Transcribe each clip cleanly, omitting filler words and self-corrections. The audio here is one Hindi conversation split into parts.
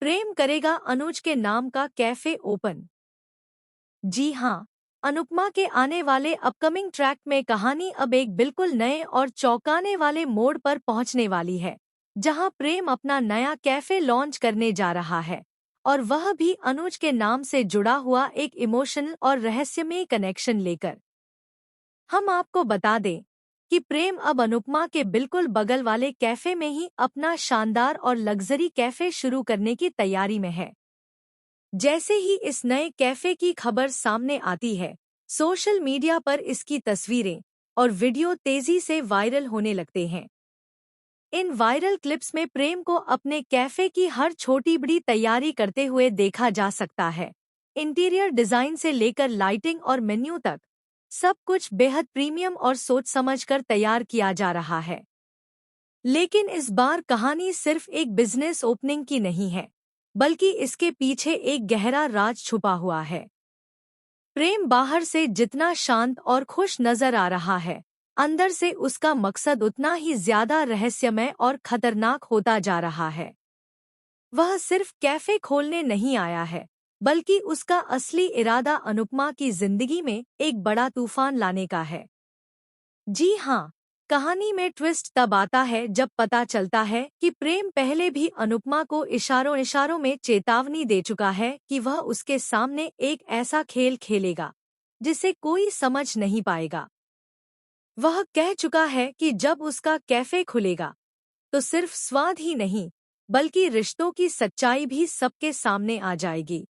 प्रेम करेगा अनुज के नाम का कैफे ओपन। जी हाँ, अनुपमा के आने वाले अपकमिंग ट्रैक में कहानी अब एक बिल्कुल नए और चौंकाने वाले मोड़ पर पहुंचने वाली है, जहां प्रेम अपना नया कैफे लॉन्च करने जा रहा है, और वह भी अनुज के नाम से जुड़ा हुआ एक इमोशनल और रहस्यमय कनेक्शन लेकर। हम आपको बता दें कि प्रेम अब अनुपमा के बिल्कुल बगल वाले कैफे में ही अपना शानदार और लग्जरी कैफे शुरू करने की तैयारी में है। जैसे ही इस नए कैफे की खबर सामने आती है, सोशल मीडिया पर इसकी तस्वीरें और वीडियो तेजी से वायरल होने लगते हैं। इन वायरल क्लिप्स में प्रेम को अपने कैफे की हर छोटी बड़ी तैयारी करते हुए देखा जा सकता है। इंटीरियर डिजाइन से लेकर लाइटिंग और मेन्यू तक सब कुछ बेहद प्रीमियम और सोच समझकर तैयार किया जा रहा है। लेकिन इस बार कहानी सिर्फ एक बिजनेस ओपनिंग की नहीं है, बल्कि इसके पीछे एक गहरा राज छुपा हुआ है। प्रेम बाहर से जितना शांत और खुश नजर आ रहा है, अंदर से उसका मकसद उतना ही ज्यादा रहस्यमय और खतरनाक होता जा रहा है। वह सिर्फ कैफे खोलने नहीं आया है, बल्कि उसका असली इरादा अनुपमा की जिंदगी में एक बड़ा तूफान लाने का है। जी हाँ, कहानी में ट्विस्ट तब आता है जब पता चलता है कि प्रेम पहले भी अनुपमा को इशारों इशारों में चेतावनी दे चुका है कि वह उसके सामने एक ऐसा खेल खेलेगा जिसे कोई समझ नहीं पाएगा। वह कह चुका है कि जब उसका कैफे खुलेगा तो सिर्फ स्वाद ही नहीं, बल्कि रिश्तों की सच्चाई भी सबके सामने आ जाएगी।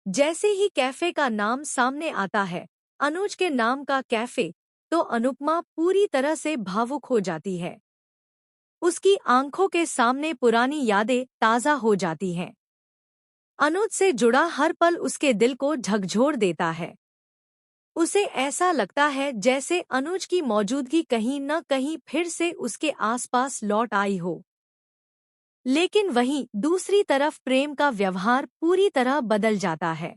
जैसे ही कैफे का नाम सामने आता है, अनुज के नाम का कैफे, तो अनुपमा पूरी तरह से भावुक हो जाती है। उसकी आंखों के सामने पुरानी यादें ताज़ा हो जाती हैं। अनुज से जुड़ा हर पल उसके दिल को झकझोर देता है। उसे ऐसा लगता है जैसे अनुज की मौजूदगी कहीं न कहीं फिर से उसके आसपास लौट आई हो। लेकिन वहीं दूसरी तरफ प्रेम का व्यवहार पूरी तरह बदल जाता है।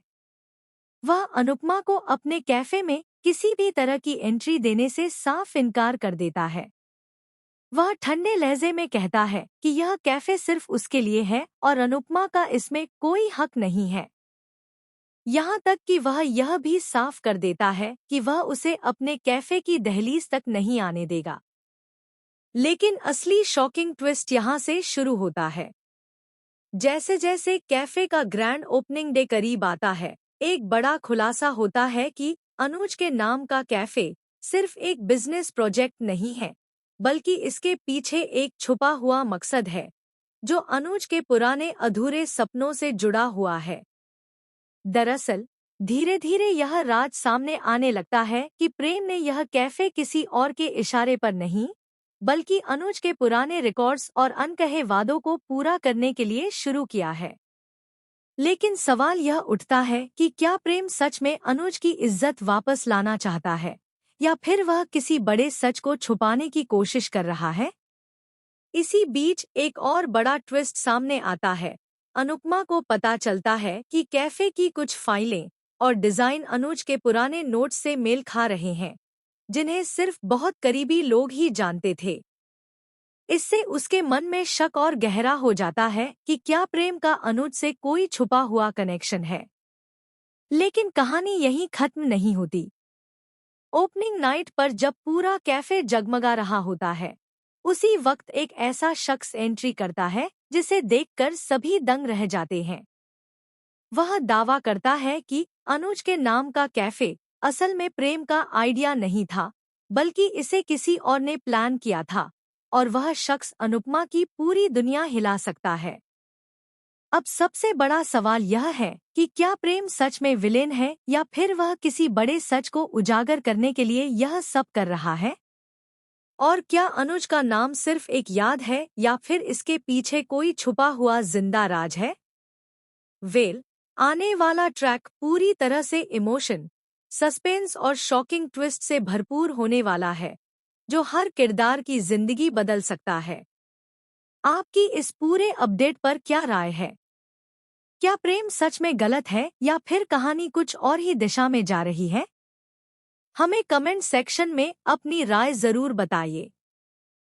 वह अनुपमा को अपने कैफे में किसी भी तरह की एंट्री देने से साफ इनकार कर देता है। वह ठंडे लहजे में कहता है कि यह कैफे सिर्फ उसके लिए है और अनुपमा का इसमें कोई हक नहीं है। यहाँ तक कि वह यह भी साफ कर देता है कि वह उसे अपने कैफे की दहलीज तक नहीं आने देगा। लेकिन असली शॉकिंग ट्विस्ट यहाँ से शुरू होता है। जैसे जैसे कैफे का ग्रैंड ओपनिंग डे करीब आता है, एक बड़ा खुलासा होता है कि अनुज के नाम का कैफे सिर्फ एक बिजनेस प्रोजेक्ट नहीं है, बल्कि इसके पीछे एक छुपा हुआ मकसद है, जो अनुज के पुराने अधूरे सपनों से जुड़ा हुआ है। दरअसल, धीरे धीरे यह राज सामने आने लगता है कि प्रेम ने यह कैफे किसी और के इशारे पर नहीं, बल्कि अनुज के पुराने रिकॉर्ड्स और अनकहे वादों को पूरा करने के लिए शुरू किया है। लेकिन सवाल यह उठता है कि क्या प्रेम सच में अनुज की इज्जत वापस लाना चाहता है, या फिर वह किसी बड़े सच को छुपाने की कोशिश कर रहा है? इसी बीच एक और बड़ा ट्विस्ट सामने आता है। अनुपमा को पता चलता है कि कैफे की कुछ फाइलें और डिजाइन अनुज के पुराने नोट्स से मेल खा रहे हैं, जिन्हें सिर्फ बहुत करीबी लोग ही जानते थे। इससे उसके मन में शक और गहरा हो जाता है कि क्या प्रेम का अनुज से कोई छुपा हुआ कनेक्शन है। लेकिन कहानी यहीं खत्म नहीं होती। ओपनिंग नाइट पर जब पूरा कैफे जगमगा रहा होता है, उसी वक्त एक ऐसा शख्स एंट्री करता है जिसे देखकर सभी दंग रह जाते हैं। वह दावा करता है कि अनुज के नाम का कैफे असल में प्रेम का आइडिया नहीं था, बल्कि इसे किसी और ने प्लान किया था, और वह शख्स अनुपमा की पूरी दुनिया हिला सकता है। अब सबसे बड़ा सवाल यह है कि क्या प्रेम सच में विलेन है, या फिर वह किसी बड़े सच को उजागर करने के लिए यह सब कर रहा है? और क्या अनुज का नाम सिर्फ एक याद है, या फिर इसके पीछे कोई छुपा हुआ जिंदा राज है? आने वाला ट्रैक पूरी तरह से इमोशन, सस्पेंस और शॉकिंग ट्विस्ट से भरपूर होने वाला है, जो हर किरदार की जिंदगी बदल सकता है। आपकी इस पूरे अपडेट पर क्या राय है? क्या प्रेम सच में गलत है, या फिर कहानी कुछ और ही दिशा में जा रही है? हमें कमेंट सेक्शन में अपनी राय जरूर बताइए।